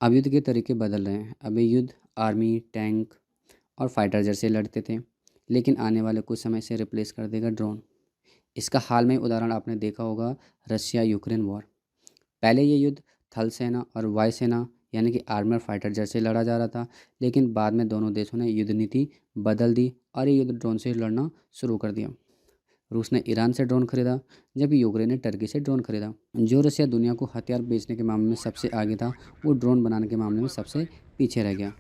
अब युद्ध के तरीके बदल रहे हैं। अब ये युद्ध आर्मी, टैंक और फाइटर जेट से लड़ते थे, लेकिन आने वाले कुछ समय से रिप्लेस कर देगा ड्रोन। इसका हाल में उदाहरण आपने देखा होगा, रशिया यूक्रेन वॉर। पहले ये युद्ध थल सेना और वायु सेना यानी कि आर्मी और फाइटर जेट से लड़ा जा रहा था, लेकिन बाद में दोनों देशों ने युद्ध नीति बदल दी और ये युद्ध ड्रोन से लड़ना शुरू कर दिया। रूस ने ईरान से ड्रोन खरीदा, जबकि यूक्रेन ने टर्की से ड्रोन खरीदा। जो रसिया दुनिया को हथियार बेचने के मामले में सबसे आगे था, वो ड्रोन बनाने के मामले में सबसे पीछे रह गया।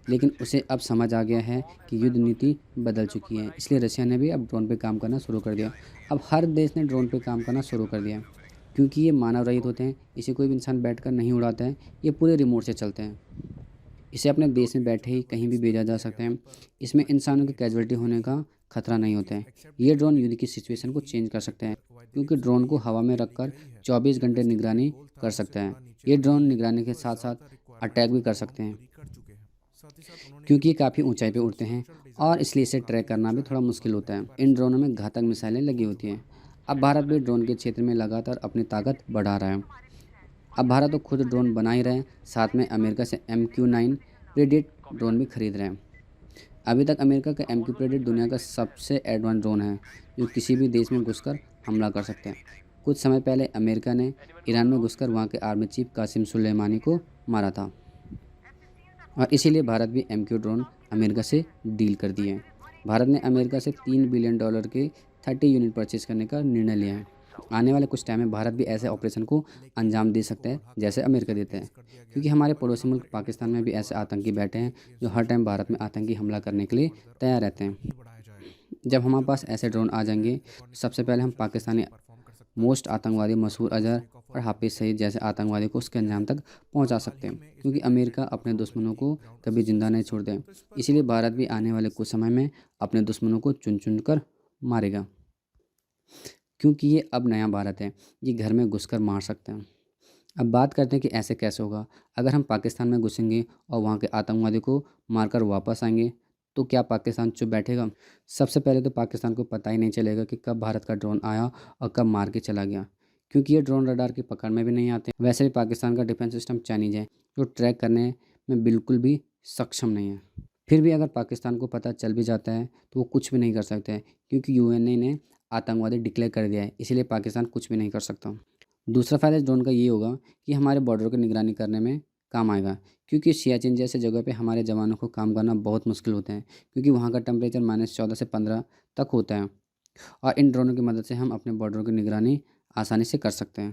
लेकिन उसे अब समझ आ गया है कि युद्ध नीति बदल चुकी है, इसलिए रसिया ने भी अब ड्रोन पे काम करना शुरू कर दिया। अब हर देश ने ड्रोन पे काम करना शुरू कर दिया है, क्योंकि ये मानव रहित होते हैं। इसे कोई भी इंसान बैठकर नहीं उड़ाता है, ये पूरे रिमोट से चलते हैं। इसे अपने देश में बैठे ही कहीं भी भेजा जा सकता है। इसमें इंसानों की कैजुअलिटी होने का खतरा नहीं होता है। ये ड्रोन युद्ध की सिचुएशन को चेंज कर सकते हैं, क्योंकि ड्रोन को हवा में रखकर 24 घंटे निगरानी कर सकते हैं। ये ड्रोन निगरानी के साथ साथ अटैक भी कर सकते हैं, क्योंकि ये काफ़ी ऊंचाई पे उड़ते हैं और इसलिए इसे ट्रैक करना भी थोड़ा मुश्किल होता है। इन ड्रोनों में घातक मिसाइलें लगी होती हैं। अब भारत भी ड्रोन के क्षेत्र में लगातार अपनी ताकत बढ़ा रहा है। अब भारत तो खुद ड्रोन बना ही रहे हैं, साथ में अमेरिका से MQ-9 प्रेडेट ड्रोन भी खरीद रहे हैं। अभी तक अमेरिका का MQ प्रेडेट दुनिया का सबसे एडवांस ड्रोन है, जो किसी भी देश में घुसकर हमला कर सकते हैं। कुछ समय पहले अमेरिका ने ईरान में घुसकर वहाँ के आर्मी चीफ कासिम सुलेमानी को मारा था, और इसीलिए भारत भी MQ ड्रोन अमेरिका से डील कर दिए हैं। भारत ने अमेरिका से $3 बिलियन के 30 यूनिट परचेज करने का निर्णय लिया है। आने वाले कुछ टाइम में भारत भी ऐसे ऑपरेशन को अंजाम दे सकता है जैसे अमेरिका देते हैं, क्योंकि हमारे पड़ोसी मुल्क पाकिस्तान में भी ऐसे आतंकी बैठे हैं जो हर टाइम भारत में आतंकी हमला करने के लिए तैयार रहते हैं। जब हमारे पास ऐसे ड्रोन आ जाएंगे, तो सबसे पहले हम पाकिस्तानी मोस्ट आतंकवादी मसूद अजहर और हाफिज़ सईद जैसे आतंकवादी को उसके अंजाम तक पहुंचा सकते हैं, क्योंकि अमेरिका अपने दुश्मनों को कभी जिंदा नहीं छोड़ दे। इसीलिए भारत भी आने वाले कुछ समय में अपने दुश्मनों को चुन चुन कर मारेगा, क्योंकि ये अब नया भारत है। ये घर में घुसकर मार सकते हैं। अब बात करते हैं कि ऐसे कैसे होगा। अगर हम पाकिस्तान में घुसेंगे और वहाँ के आतंकवादी को मारकर वापस आएंगे, तो क्या पाकिस्तान चुप बैठेगा? सबसे पहले तो पाकिस्तान को पता ही नहीं चलेगा कि कब भारत का ड्रोन आया और कब मार के चला गया, क्योंकि ये ड्रोन रडार की पकड़ में भी नहीं आते। वैसे भी पाकिस्तान का डिफेंस सिस्टम चाइनीज है, जो ट्रैक करने में बिल्कुल भी सक्षम नहीं है। फिर भी अगर पाकिस्तान को पता चल भी जाता है, तो वो कुछ भी नहीं कर सकते हैं, क्योंकि UN ने आतंकवादी डिक्लेयर कर दिया है। इसीलिए पाकिस्तान कुछ भी नहीं कर सकता। दूसरा फ़ायदा इस ड्रोन का ये होगा कि हमारे बॉर्डर की निगरानी करने में काम आएगा, क्योंकि सियाचिन जैसे जगह पे हमारे जवानों को काम करना बहुत मुश्किल होता है, क्योंकि वहाँ का टेम्परेचर -14 से 15 तक होता है। और इन ड्रोनों की मदद से हम अपने बॉर्डरों की निगरानी आसानी से कर सकते हैं।